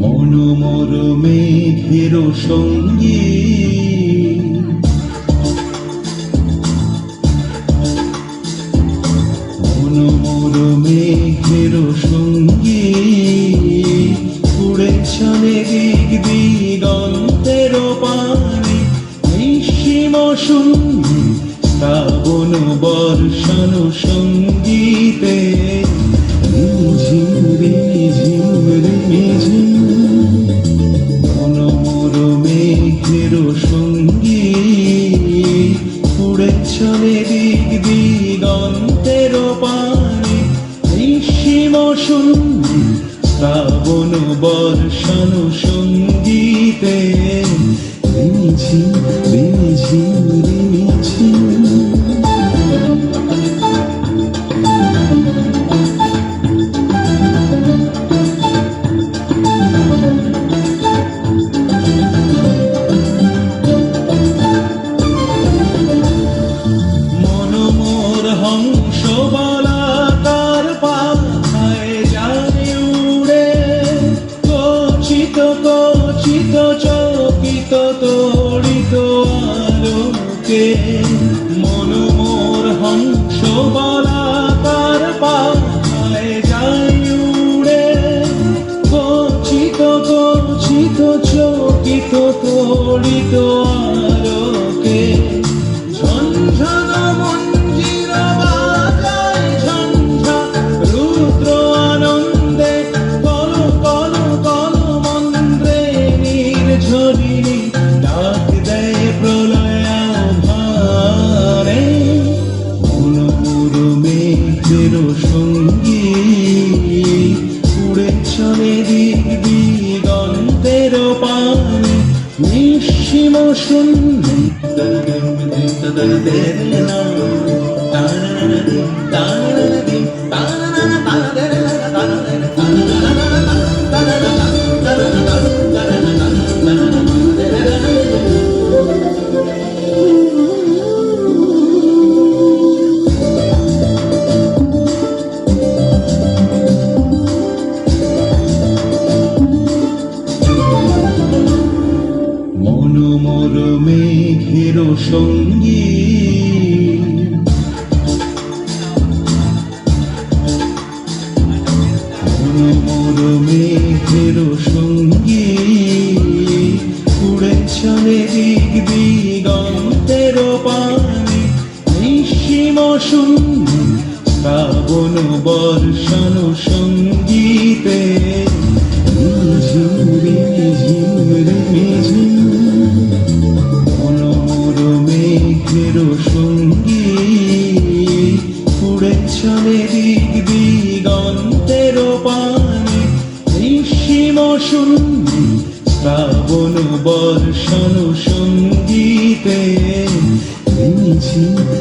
মনোমর মেঘের সঙ্গী মনোমর মেঘের সঙ্গী উড়ে চলে দিক দিগন্তের পানে নিঃসীম সঙ্গী শ্রাবণ বর্ষণ সঙ্গীতে ঝিম ঝিম ঝিম মনোমর মেঘের সঙ্গী উড়ে চলে দিক দিগন্তের পানে নিঃসীম সঙ্গী শ্রাবণ বর্ষণ সঙ্গীতে ঝিম ঝিম ঝিম হংস বলাকার পাখায় যায় উড়ে কচিত কচিত চকিত তড়িত আলোকে মনোমর হংস বলাকার পাখায় যায় উড়ে কচিত কচিত চকিত তড়িত আলোকে ঝঞ্ঝা ডাক দেয় প্রলয় ভারে মনোমর মেঘের সঙ্গী উড়ে চলে দিক দিগন্তের পানে নিঃসীম শূন্যে মনোমর মেঘের সঙ্গী মনোমর মেঘের সঙ্গী উড়ে চলে দিক দিগন্তের পানে নিঃসীম শূন্যে শ্রাবণ বর্ষণ সঙ্গীতে ঝিম ঝিম মনোমর মেঘের সঙ্গী উড়ে চলে দিক দিগন্তের পানে নিঃসীম শূন্যে শ্রাবণ বর্ষণ সঙ্গীতে ঝিম